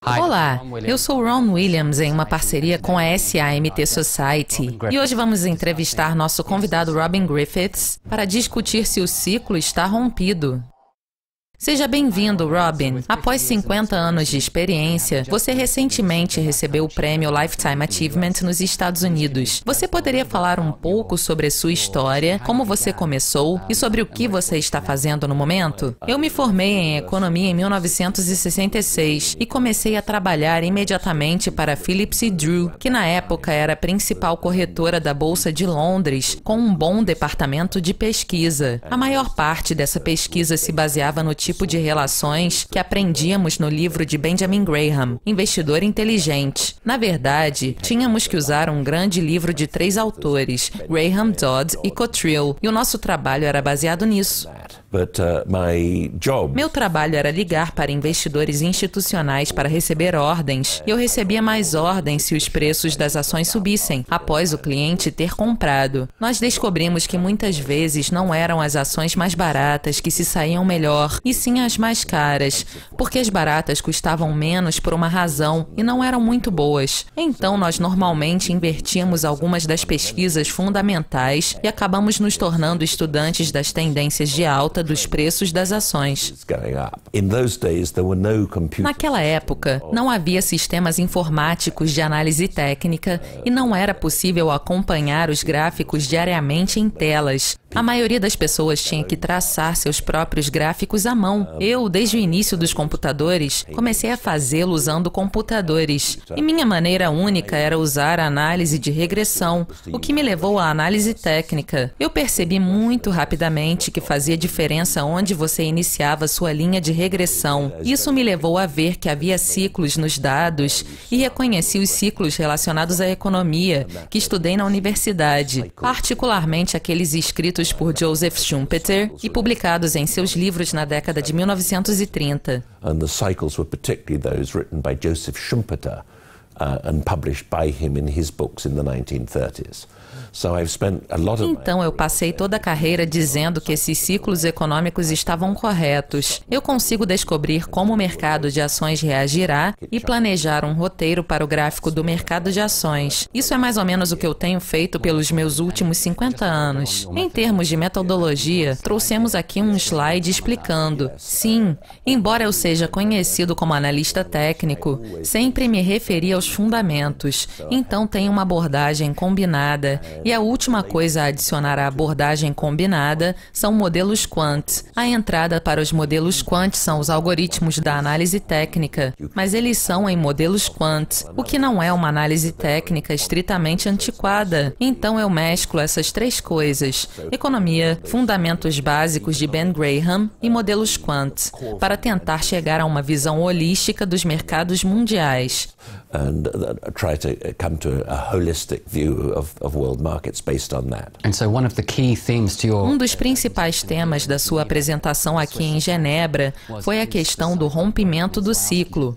Olá, eu sou Ron Williams em uma parceria com a SAMT Society e hoje vamos entrevistar nosso convidado Robin Griffiths para discutir se o ciclo está rompido. Seja bem-vindo, Robin. Após 50 anos de experiência, você recentemente recebeu o prêmio Lifetime Achievement nos Estados Unidos. Você poderia falar um pouco sobre a sua história, como você começou e sobre o que você está fazendo no momento? Eu me formei em economia em 1966 e comecei a trabalhar imediatamente para Phillips & Drew, que na época era a principal corretora da Bolsa de Londres, com um bom departamento de pesquisa. A maior parte dessa pesquisa se baseava no tipo de relações que aprendíamos no livro de Benjamin Graham, Investidor Inteligente. Na verdade, tínhamos que usar um grande livro de 3 autores, Graham, Dodd e Cottrell, e o nosso trabalho era baseado nisso. Meu trabalho era ligar para investidores institucionais para receber ordens, e eu recebia mais ordens se os preços das ações subissem, após o cliente ter comprado. Nós descobrimos que muitas vezes não eram as ações mais baratas que se saíam melhor, e sim as mais caras, porque as baratas custavam menos por uma razão e não eram muito boas. Então nós normalmente invertíamos algumas das pesquisas fundamentais e acabamos nos tornando estudantes das tendências de alta dos preços das ações. Naquela época, não havia sistemas informáticos de análise técnica e não era possível acompanhar os gráficos diariamente em telas. A maioria das pessoas tinha que traçar seus próprios gráficos à mão. Eu, desde o início dos computadores, comecei a fazê-lo usando computadores. E minha maneira única era usar a análise de regressão, o que me levou à análise técnica. Eu percebi muito rapidamente que fazia diferença onde você iniciava sua linha de regressão. Isso me levou a ver que havia ciclos nos dados e reconheci os ciclos relacionados à economia, que estudei na universidade, particularmente aqueles escritos por Joseph Schumpeter e publicados em seus livros na década de 1930. And the cycles were particularly those written by Joseph Schumpeter and published by him in his books in the 1930s. Então eu passei toda a carreira dizendo que esses ciclos econômicos estavam corretos. Eu consigo descobrir como o mercado de ações reagirá e planejar um roteiro para o gráfico do mercado de ações. Isso é mais ou menos o que eu tenho feito pelos meus últimos 50 anos. Em termos de metodologia, trouxemos aqui um slide explicando. Sim, embora eu seja conhecido como analista técnico, sempre me referi aos fundamentos. Então tenho uma abordagem combinada. E a última coisa a adicionar à abordagem combinada são modelos quant. A entrada para os modelos quant são os algoritmos da análise técnica, mas eles são em modelos quant, o que não é uma análise técnica estritamente antiquada. Então eu mesclo essas 3 coisas, economia, fundamentos básicos de Ben Graham e modelos quant, para tentar chegar a uma visão holística dos mercados mundiais. And try to come to a holistic view of world markets based on that. Um dos principais temas da sua apresentação aqui em Genebra foi a questão do rompimento do ciclo.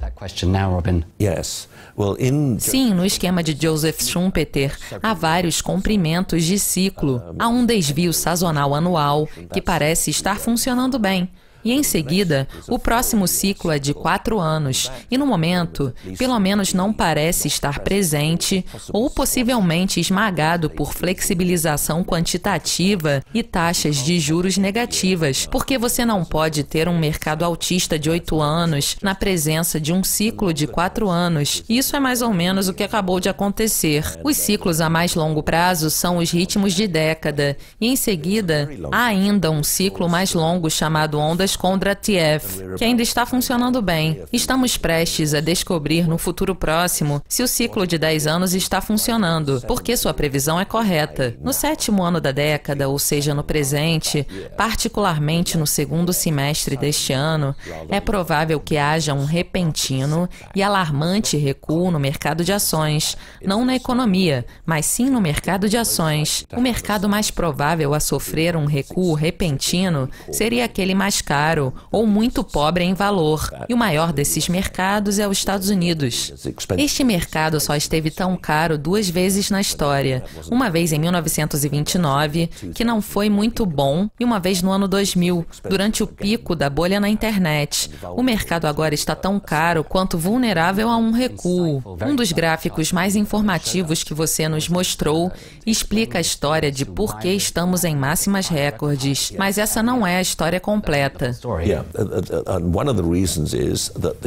Sim, no esquema de Joseph Schumpeter, há vários comprimentos de ciclo. Há um desvio sazonal anual, que parece estar funcionando bem. E em seguida, o próximo ciclo é de 4 anos e no momento, pelo menos não parece estar presente ou possivelmente esmagado por flexibilização quantitativa e taxas de juros negativas, porque você não pode ter um mercado altista de 8 anos na presença de um ciclo de 4 anos. Isso é mais ou menos o que acabou de acontecer. Os ciclos a mais longo prazo são os ritmos de década e em seguida, há ainda um ciclo mais longo chamado ondas Kondratiev, que ainda está funcionando bem. Estamos prestes a descobrir no futuro próximo se o ciclo de 10 anos está funcionando, porque sua previsão é correta. No 7º ano da década, ou seja, no presente, particularmente no 2º semestre deste ano, é provável que haja um repentino e alarmante recuo no mercado de ações, não na economia, mas sim no mercado de ações. O mercado mais provável a sofrer um recuo repentino seria aquele mais caro, caro ou muito pobre em valor. E o maior desses mercados é os Estados Unidos. Este mercado só esteve tão caro 2 vezes na história. Uma vez em 1929, que não foi muito bom, e uma vez no ano 2000, durante o pico da bolha na internet. O mercado agora está tão caro quanto vulnerável a um recuo. Um dos gráficos mais informativos que você nos mostrou explica a história de por que estamos em máximas recordes, mas essa não é a história completa.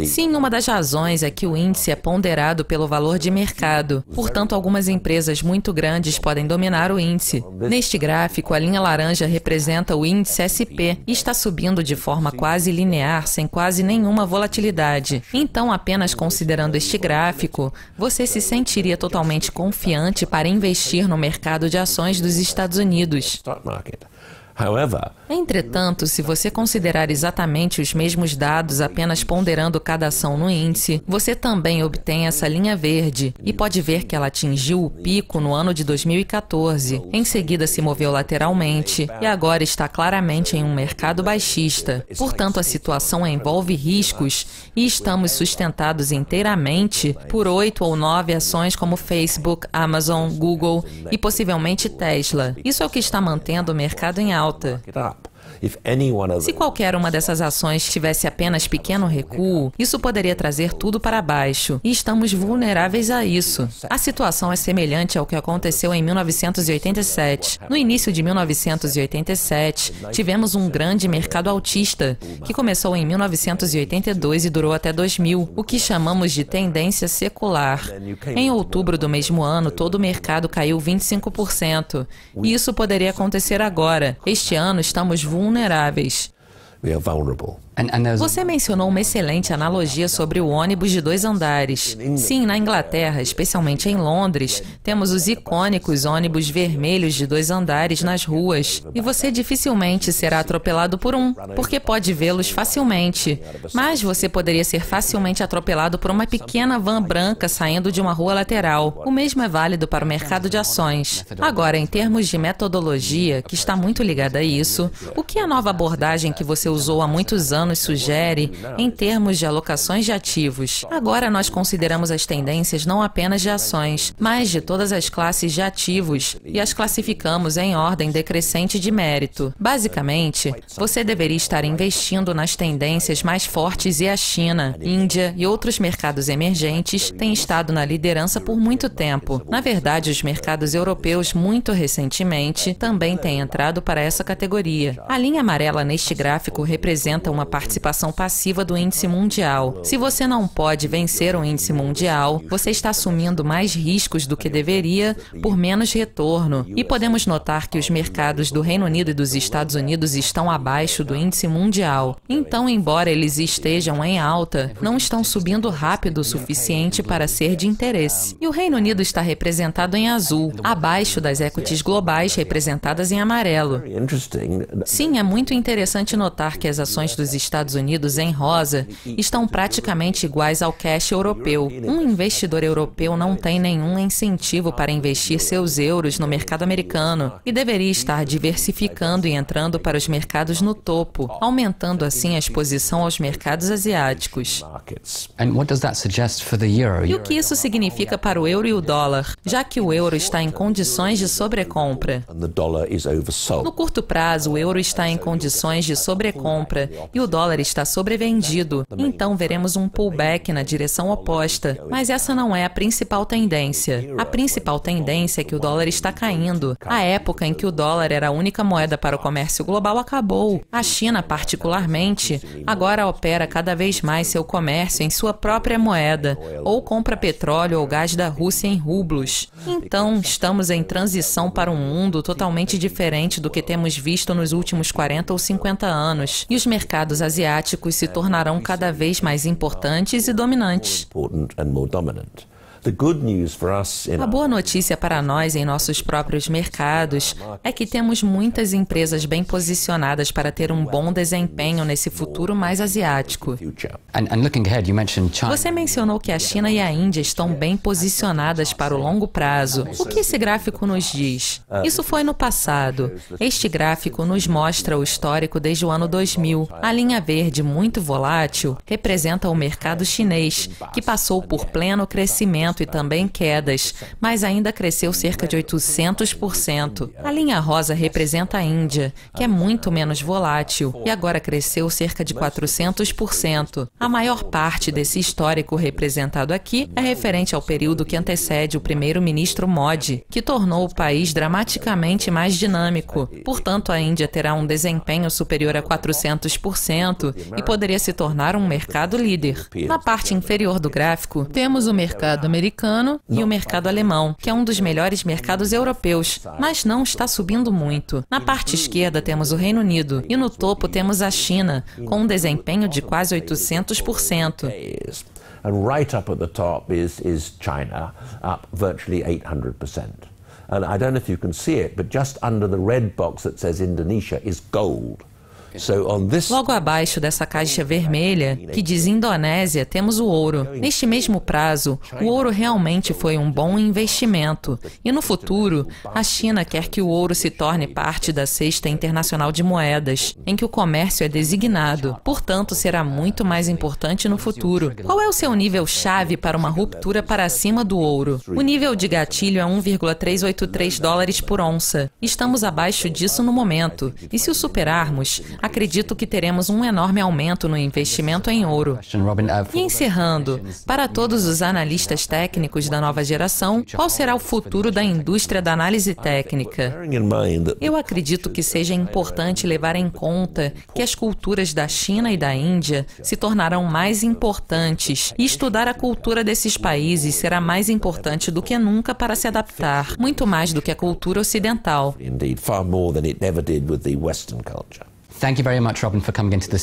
Sim, uma das razões é que o índice é ponderado pelo valor de mercado. Portanto, algumas empresas muito grandes podem dominar o índice. Neste gráfico, a linha laranja representa o índice SP e está subindo de forma quase linear, sem quase nenhuma volatilidade. Então, apenas considerando este gráfico, você se sentiria totalmente confiante para investir no mercado de ações dos Estados Unidos. Entretanto, se você considerar exatamente os mesmos dados apenas ponderando cada ação no índice, você também obtém essa linha verde e pode ver que ela atingiu o pico no ano de 2014. Em seguida se moveu lateralmente e agora está claramente em um mercado baixista. Portanto, a situação envolve riscos e estamos sustentados inteiramente por 8 ou 9 ações como Facebook, Amazon, Google e possivelmente Tesla. Isso é o que está mantendo o mercado em alta. Se qualquer uma dessas ações tivesse apenas pequeno recuo, isso poderia trazer tudo para baixo, e estamos vulneráveis a isso. A situação é semelhante ao que aconteceu em 1987. No início de 1987, tivemos um grande mercado altista, que começou em 1982 e durou até 2000, o que chamamos de tendência secular. Em outubro do mesmo ano, todo o mercado caiu 25%, e isso poderia acontecer agora. Este ano, estamos vulneráveis. Você mencionou uma excelente analogia sobre o ônibus de 2 andares. Sim, na Inglaterra, especialmente em Londres, temos os icônicos ônibus vermelhos de 2 andares nas ruas. E você dificilmente será atropelado por um, porque pode vê-los facilmente. Mas você poderia ser facilmente atropelado por uma pequena van branca saindo de uma rua lateral. O mesmo é válido para o mercado de ações. Agora, em termos de metodologia, que está muito ligada a isso, o que a nova abordagem que você usou há muitos anos sugere em termos de alocações de ativos? Agora nós consideramos as tendências não apenas de ações, mas de todas as classes de ativos e as classificamos em ordem decrescente de mérito. Basicamente, você deveria estar investindo nas tendências mais fortes e a China, Índia e outros mercados emergentes têm estado na liderança por muito tempo. Na verdade, os mercados europeus, muito recentemente, também têm entrado para essa categoria. A linha amarela neste gráfico representa uma participação passiva do índice mundial. Se você não pode vencer o índice mundial, você está assumindo mais riscos do que deveria por menos retorno. E podemos notar que os mercados do Reino Unido e dos Estados Unidos estão abaixo do índice mundial. Então, embora eles estejam em alta, não estão subindo rápido o suficiente para ser de interesse. E o Reino Unido está representado em azul, abaixo das equities globais representadas em amarelo. Sim, é muito interessante notar que as ações dos Estados Unidos em rosa estão praticamente iguais ao cash europeu. Um investidor europeu não tem nenhum incentivo para investir seus euros no mercado americano e deveria estar diversificando e entrando para os mercados no topo, aumentando assim a exposição aos mercados asiáticos. E o que isso significa para o euro e o dólar, já que o euro está em condições de sobrecompra? No curto prazo, o euro está em condições de sobrecompra e o dólar está sobrevendido, então veremos um pullback na direção oposta. Mas essa não é a principal tendência. A principal tendência é que o dólar está caindo. A época em que o dólar era a única moeda para o comércio global acabou. A China, particularmente, agora opera cada vez mais seu comércio em sua própria moeda, ou compra petróleo ou gás da Rússia em rublos. Então, estamos em transição para um mundo totalmente diferente do que temos visto nos últimos 40 ou 50 anos, e os mercados asiáticos se tornarão cada vez mais importantes e dominantes. A boa notícia para nós em nossos próprios mercados é que temos muitas empresas bem posicionadas para ter um bom desempenho nesse futuro mais asiático. Você mencionou que a China e a Índia estão bem posicionadas para o longo prazo. O que esse gráfico nos diz? Isso foi no passado. Este gráfico nos mostra o histórico desde o ano 2000. A linha verde, muito volátil, representa o mercado chinês, que passou por pleno crescimento e também quedas, mas ainda cresceu cerca de 800%. A linha rosa representa a Índia, que é muito menos volátil, e agora cresceu cerca de 400%. A maior parte desse histórico representado aqui é referente ao período que antecede o primeiro-ministro Modi, que tornou o país dramaticamente mais dinâmico. Portanto, a Índia terá um desempenho superior a 400% e poderia se tornar um mercado líder. Na parte inferior do gráfico, temos o mercado americano e o mercado alemão, que é um dos melhores mercados europeus, mas não está subindo muito. Na parte esquerda temos o Reino Unido e no topo temos a China, com um desempenho de quase 800%. And right up at the top is China, up virtually 800%. And I don't know if you can see it, but just under the red box that says Indonesia is gold. Logo abaixo dessa caixa vermelha, que diz Indonésia, temos o ouro. Neste mesmo prazo, o ouro realmente foi um bom investimento. E no futuro, a China quer que o ouro se torne parte da cesta internacional de moedas, em que o comércio é designado. Portanto, será muito mais importante no futuro. Qual é o seu nível-chave para uma ruptura para cima do ouro? O nível de gatilho é 1,383 dólares por onça. Estamos abaixo disso no momento. E se o superarmos, acredito que teremos um enorme aumento no investimento em ouro. E encerrando, para todos os analistas técnicos da nova geração, qual será o futuro da indústria da análise técnica? Eu acredito que seja importante levar em conta que as culturas da China e da Índia se tornarão mais importantes e estudar a cultura desses países será mais importante do que nunca para se adaptar, muito mais do que a cultura ocidental.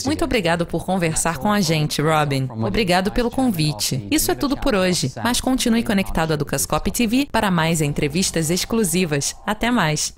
Muito obrigado por conversar com a gente, Robin. Obrigado pelo convite. Isso é tudo por hoje, mas continue conectado à Dukascopy TV para mais entrevistas exclusivas. Até mais!